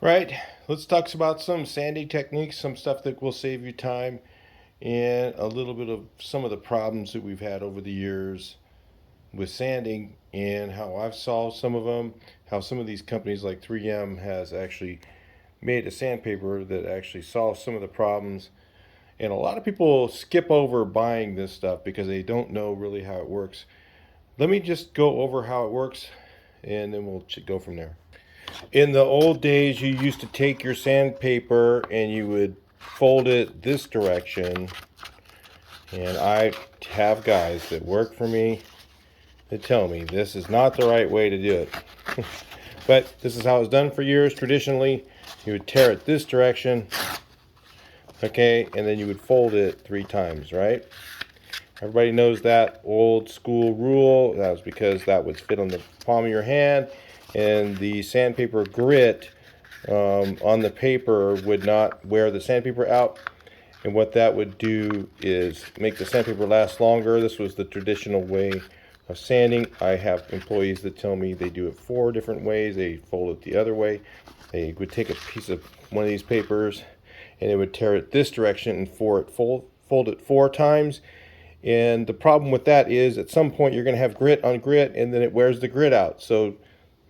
Right, let's talk about some sanding techniques, some stuff that will save you time, and a little bit of some of the problems that we've had over the years with sanding and how I've solved some of them, how some of these companies like 3M has actually made a sandpaper that actually solves some of the problems. And a lot of people skip over buying this stuff because they don't know really how it works. Let me just go over how it works and then we'll go from there. In the old days, you used to take your sandpaper and you would fold it this direction. And I have guys that work for me that tell me this is not the right way to do it. But this is how it's done for years. Traditionally, you would tear it this direction, okay, and then you would fold it 3 times, right? Everybody knows that old school rule. That was because that would fit on the palm of your hand, and the sandpaper grit on the paper would not wear the sandpaper out. And what that would do is make the sandpaper last longer. This was the traditional way of sanding. I have employees that tell me they do it 4 different ways. They fold it the other way. They would take a piece of one of these papers and they would tear it this direction and fold it 4 times. And the problem with that is at some point you're going to have grit on grit and then it wears the grit out. So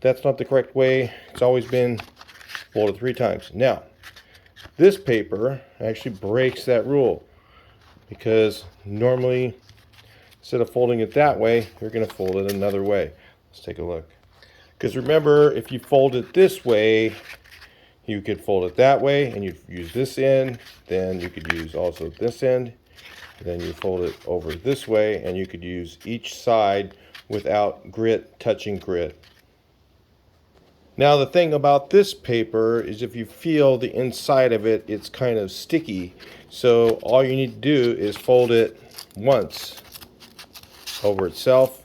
that's not the correct way. It's always been folded 3 times. Now, this paper actually breaks that rule because normally instead of folding it that way, you're going to fold it another way. Let's take a look. Because remember, if you fold it this way, you could fold it that way and you'd use this end, then you could use also this end, then you fold it over this way and you could use each side without grit touching grit. Now the thing about this paper is if you feel the inside of it, it's kind of sticky. So all you need to do is fold it once over itself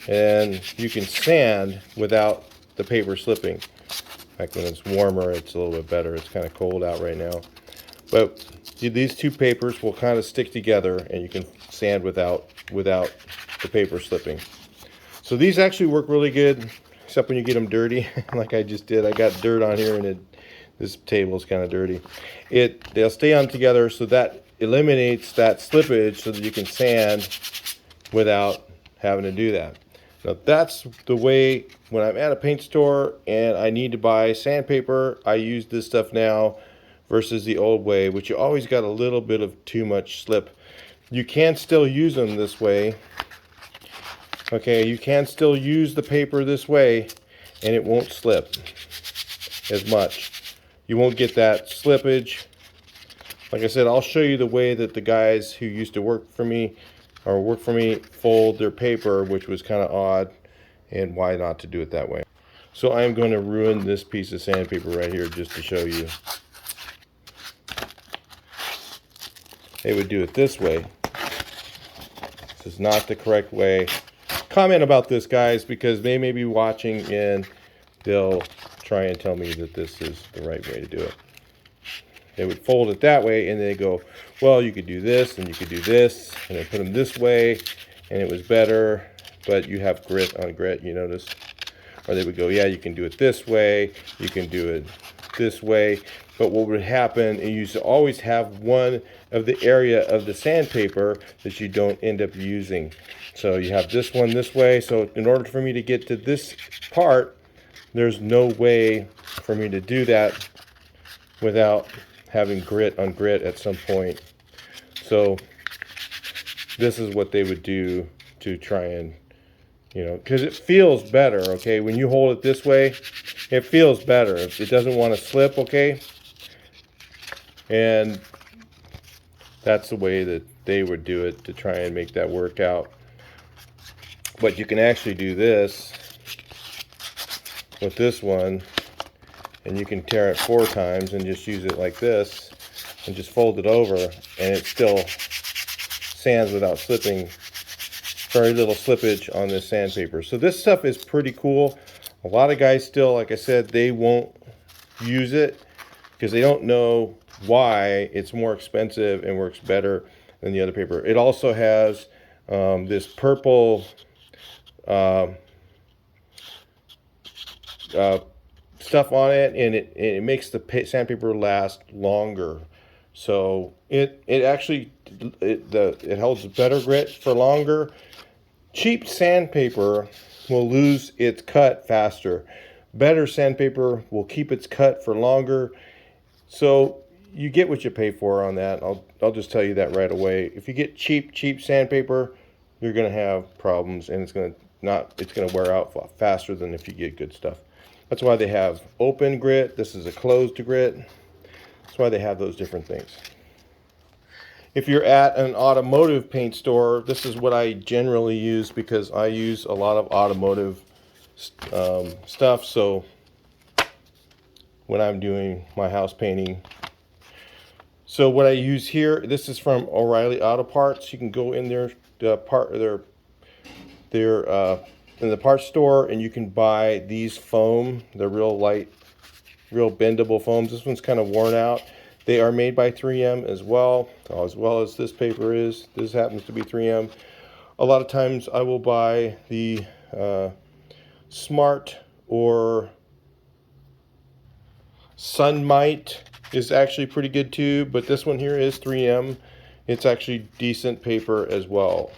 and you can sand without the paper slipping. In fact, when it's warmer, it's a little bit better. It's kind of cold out right now. But these 2 papers will kind of stick together and you can sand without the paper slipping. So these actually work really good, except when you get them dirty, like I just did. I got dirt on here, and this table is kind of dirty. They'll stay on together, so that eliminates that slippage, so that you can sand without having to do that. Now that's the way when I'm at a paint store and I need to buy sandpaper. I use this stuff now versus the old way, which you always got a little bit of too much slip. You can still use them this way. Okay, you can still use the paper this way and it won't slip as much. You won't get that slippage. Like I said, I'll show you the way that the guys who used to work for me fold their paper, which was kind of odd, and why not to do it that way. So I'm going to ruin this piece of sandpaper right here just to show you. They would do it this way. This is not the correct way. Comment about this, guys, because they may be watching and they'll try and tell me that this is the right way to do it. They would fold it that way and they go, well, you could do this and you could do this, and they put them this way and it was better, but you have grit on grit, you notice. Or they would go, yeah, you can do it this way, you can do it this way. But what would happen is you used to always have one of the area of the sandpaper that you don't end up using. So you have this one this way. So in order for me to get to this part, there's no way for me to do that without having grit on grit at some point. So this is what they would do to try and, because it feels better, okay? When you hold it this way, it feels better. It doesn't want to slip, okay? And that's the way that they would do it to try and make that work out. But you can actually do this with this one, and you can tear it 4 times and just use it like this and just fold it over, and it still sands without slipping. Very little slippage on this sandpaper. So this stuff is pretty cool. A lot of guys still, like I said, they won't use it because they don't know why it's more expensive and works better than the other paper. It also has this purple stuff on it, and it makes the sandpaper last longer. So it actually it holds better grit for longer. Cheap sandpaper will lose its cut faster. Better sandpaper will keep its cut for longer. So you get what you pay for on that. I'll just tell you that right away. If you get cheap sandpaper, you're gonna have problems, and it's gonna wear out faster than if you get good stuff. That's why they have open grit. This is a closed grit. That's why they have those different things. If you're at an automotive paint store, this is what I generally use because I use a lot of automotive stuff. So when I'm doing my house painting, so what I use here, this is from O'Reilly Auto Parts. You can go in their in the parts store, and you can buy these foam. They're real light, real bendable foams. This one's kind of worn out. They are made by 3M as well as this paper is. This happens to be 3M. A lot of times I will buy the Smart or Sunmite is actually pretty good too, but this one here is 3M. It's actually decent paper as well.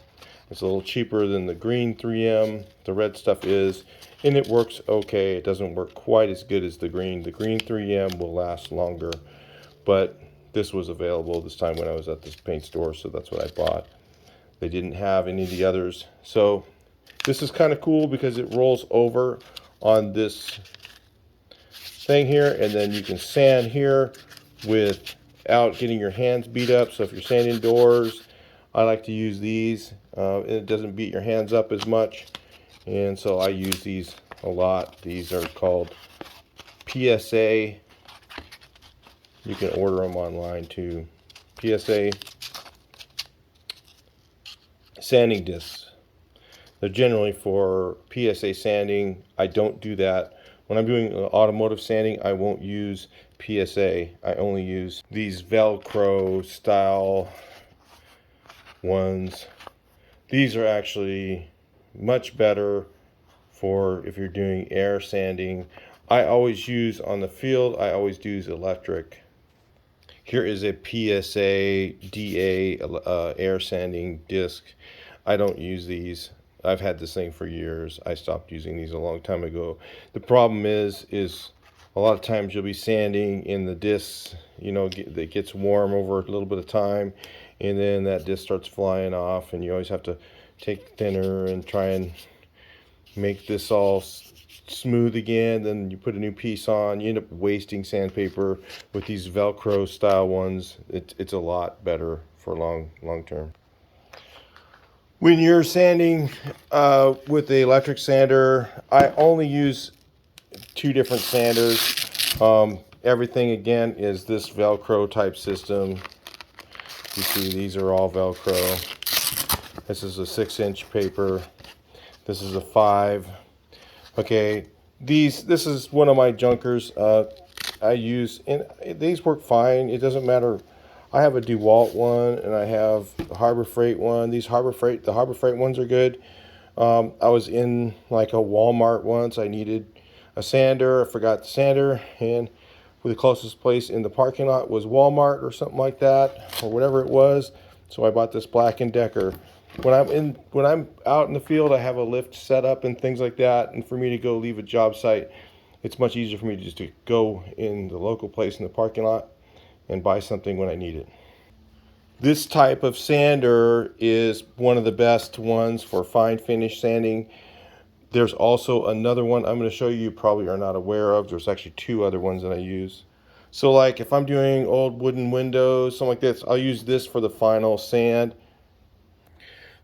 It's a little cheaper than the green 3M. The red stuff is, and it works okay. It doesn't work quite as good as the green. The green 3M will last longer, but this was available this time when I was at this paint store, so that's what I bought. They didn't have any of the others. So this is kind of cool because it rolls over on this thing here, and then you can sand here without getting your hands beat up. So if you're sanding doors, I like to use these. It doesn't beat your hands up as much, and so I use these a lot. These are called PSA. You can order them online too. PSA sanding discs. They're generally for PSA sanding. I don't do that. When I'm doing automotive sanding, I won't use PSA. I only use these Velcro style ones. These are actually much better for if you're doing air sanding. I always use on the field, I always use electric. Here is a PSA DA air sanding disc. I don't use these. I've had this thing for years. I stopped using these a long time ago. The problem is a lot of times you'll be sanding in the discs, you know, it gets warm over a little bit of time, and then that disc starts flying off, and you always have to take thinner and try and make this all smooth again. Then you put a new piece on, you end up wasting sandpaper. With these Velcro style ones, it's a lot better for long term. When you're sanding with the electric sander, I only use 2 different sanders. Everything again is this Velcro type system. You see these are all Velcro. This is a 6-inch paper. This is a 5. Okay, this is one of my junkers I use, and these work fine. It doesn't matter. I have a DeWalt one, and I have a Harbor Freight one. The Harbor Freight ones are good. I was in like a Walmart once. I needed a sander. I forgot the sander, and the closest place in the parking lot was Walmart or something like that, or whatever it was. So I bought this Black & Decker. When I'm out in the field, I have a lift set up and things like that, and for me to go leave a job site, it's much easier for me to just to go in the local place in the parking lot and buy something when I need it. This type of sander is one of the best ones for fine finish sanding. There's also another one I'm going to show you probably are not aware of. There's actually 2 other ones that I use. So like if I'm doing old wooden windows, something like this, I'll use this for the final sand.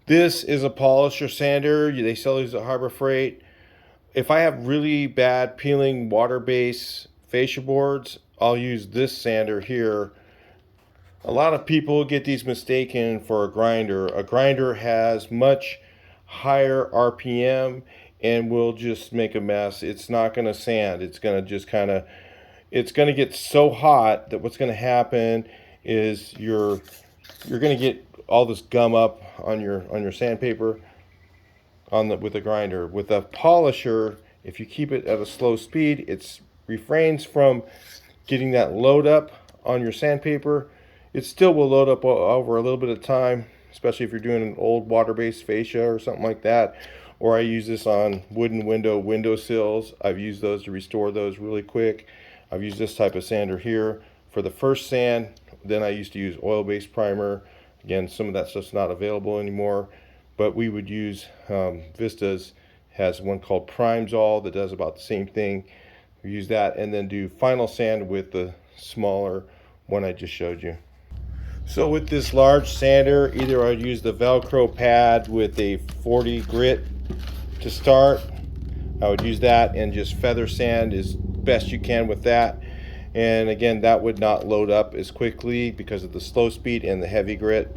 This is a polisher sander. They sell these at Harbor Freight. If I have really bad peeling water-based fascia boards, I'll use this sander here. A lot of people get these mistaken for a grinder. A grinder has much higher RPM and will just make a mess. It's not going to sand. It's going to just kind of, it's going to get so hot that what's going to happen is you're going to get all this gum up on your sandpaper with a grinder. With a polisher, if you keep it at a slow speed, it's refrains from getting that load up on your sandpaper. It still will load up over a little bit of time, especially if you're doing an old water-based fascia or something like that. Or I use this on wooden windowsills. I've used those to restore those really quick. I've used this type of sander here for the first sand. Then I used to use oil-based primer. Again, some of that stuff's not available anymore, but we would use Vista's has one called Primesol that does about the same thing. We use that and then do final sand with the smaller one I just showed you. So with this large sander, either I'd use the Velcro pad with a 40 grit to start. I would use that and just feather sand as best you can with that. And again, that would not load up as quickly because of the slow speed and the heavy grit.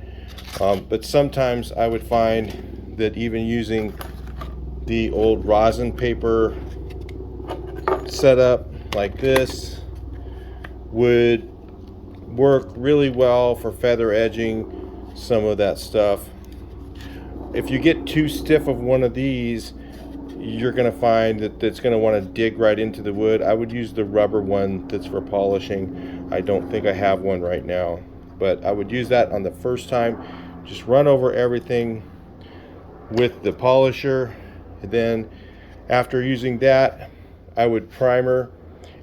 But sometimes I would find that even using the old rosin paper setup like this would work really well for feather edging some of that stuff. If you get too stiff of one of these, you're going to find that it's going to want to dig right into the wood. I would use the rubber one that's for polishing. I don't think I have one right now, but I would use that on the first time. Just run over everything with the polisher, and then after using that, I would primer,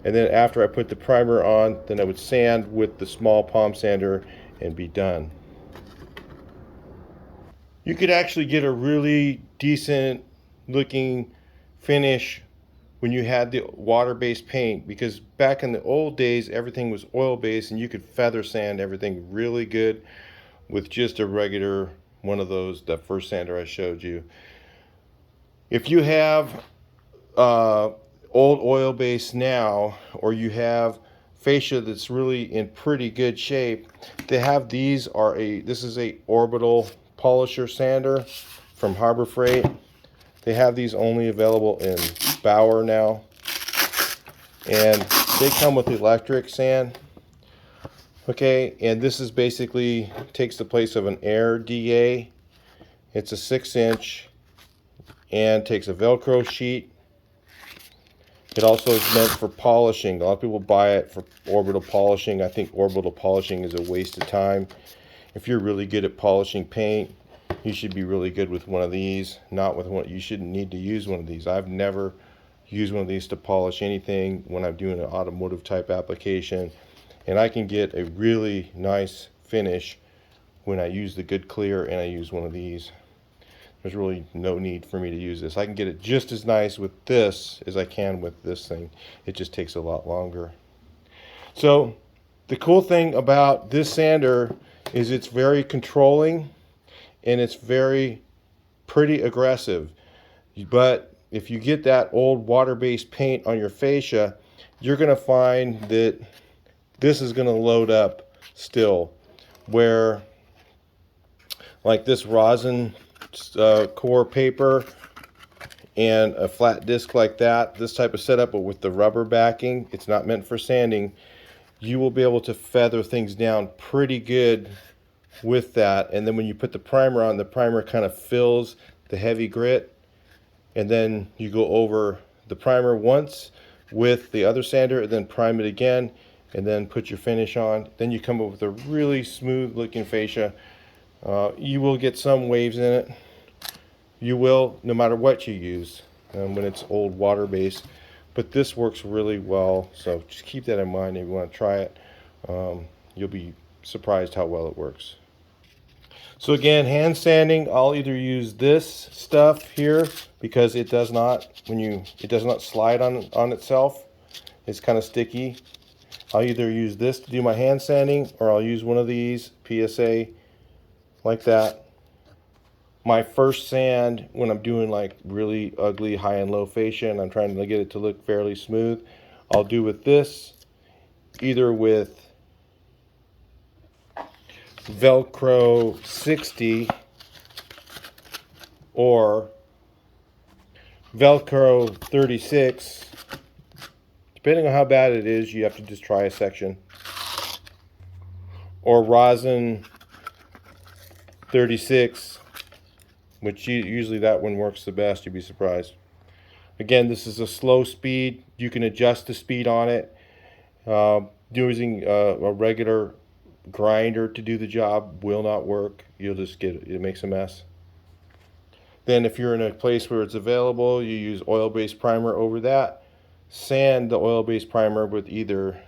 and then after I put the primer on, then I would sand with the small palm sander and be done. You could actually get a really decent looking finish when you had the water-based paint, because back in the old days everything was oil-based and you could feather sand everything really good with just a regular one of those, that first sander I showed you. If you have old oil base now, or you have fascia that's really in pretty good shape, they have these this is a Orbital polisher sander from Harbor Freight. They have these only available in Bauer now, and they come with electric sand. Okay, and this is basically takes the place of an Air DA. It's a 6-inch and takes a Velcro sheet. It also is meant for polishing. A lot of people buy it for orbital polishing. I think orbital polishing is a waste of time. If you're really good at polishing paint, you should be really good with one of these, not with one. You shouldn't need to use one of these. I've never used one of these to polish anything when I'm doing an automotive type application, and I can get a really nice finish when I use the good clear and I use one of these. There's really no need for me to use this. I can get it just as nice with this as I can with this thing. It just takes a lot longer. So the cool thing about this sander is it's very controlling and it's very pretty aggressive. But if you get that old water-based paint on your fascia, you're going to find that this is going to load up still, where like this rosin core paper and a flat disc like that, this type of setup, but with the rubber backing, it's not meant for sanding, you will be able to feather things down pretty good with that. And then when you put the primer on, the primer kind of fills the heavy grit, and then you go over the primer once with the other sander and then prime it again and then put your finish on. Then you come up with a really smooth looking fascia. You will get some waves in it. You will, no matter what you use, when it's old water based. But this works really well, so just keep that in mind if you want to try it. You'll be surprised how well it works. So again, hand sanding, I'll either use this stuff here because it does not, it does not slide on itself. It's kind of sticky. I'll either use this to do my hand sanding, or I'll use one of these PSA like that. My first sand, when I'm doing like really ugly high and low fascia and I'm trying to get it to look fairly smooth, I'll do with this, either with Velcro 60 or Velcro 36. Depending on how bad it is, you have to just try a section. Or rosin 36, which usually that one works the best. You'd be surprised. Again, this is a slow speed. You can adjust the speed on it. Using a regular grinder to do the job will not work. You'll just get it makes a mess. Then if you're in a place where it's available, you use oil-based primer over that. Sand the oil-based primer with either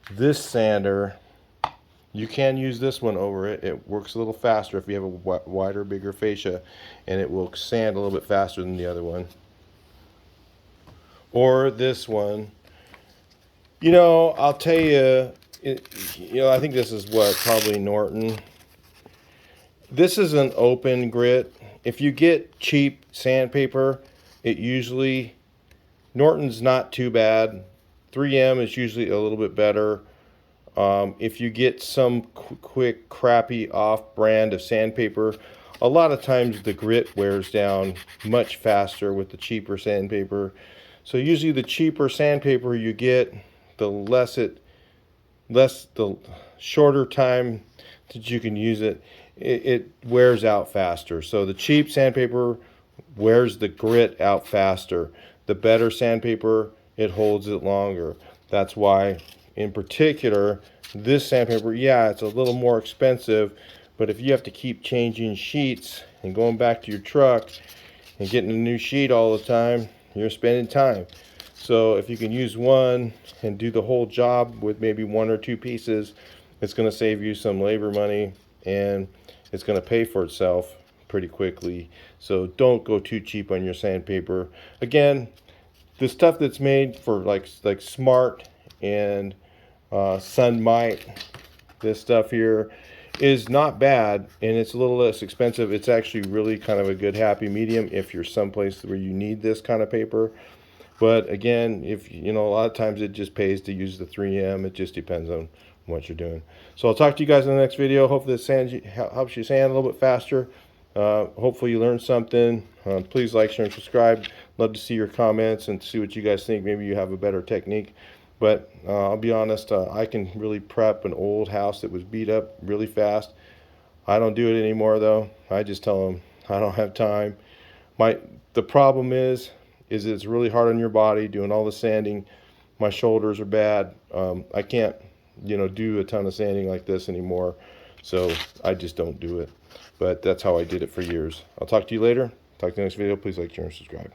this sander. You can use this one over it. It works a little faster if you have a wider, bigger fascia, and it will sand a little bit faster than the other one. Or this one. You know, I'll tell you, I think this is what, probably Norton. This is an open grit. If you get cheap sandpaper, it usually, Norton's not too bad. 3M is usually a little bit better. If you get some quick, crappy off-brand of sandpaper, a lot of times the grit wears down much faster with the cheaper sandpaper. So usually the cheaper sandpaper you get, the shorter time that you can use it, it wears out faster. So the cheap sandpaper wears the grit out faster. The better sandpaper, it holds it longer. That's why, in particular, this sandpaper, yeah, it's a little more expensive, but if you have to keep changing sheets and going back to your truck and getting a new sheet all the time, you're spending time. So if you can use one and do the whole job with maybe one or two pieces, it's going to save you some labor money, and it's going to pay for itself pretty quickly. So don't go too cheap on your sandpaper. Again, the stuff that's made for like Smart and Sunmite, this stuff here is not bad, and it's a little less expensive. It's actually really kind of a good happy medium if you're someplace where you need this kind of paper. But again, if a lot of times it just pays to use the 3M. It just depends on what you're doing. So I'll talk to you guys in the next video. Hopefully this helps you sand a little bit faster. Hopefully you learned something. Please like, share, and subscribe. Love to see your comments and see what you guys think. Maybe you have a better technique. But I'll be honest, I can really prep an old house that was beat up really fast. I don't do it anymore though. I just tell them I don't have time. The problem is it's really hard on your body doing all the sanding. My shoulders are bad. I can't do a ton of sanding like this anymore, so I just don't do it. But that's how I did it for years. I'll talk to you later. Talk to you next video. Please like, share, and subscribe.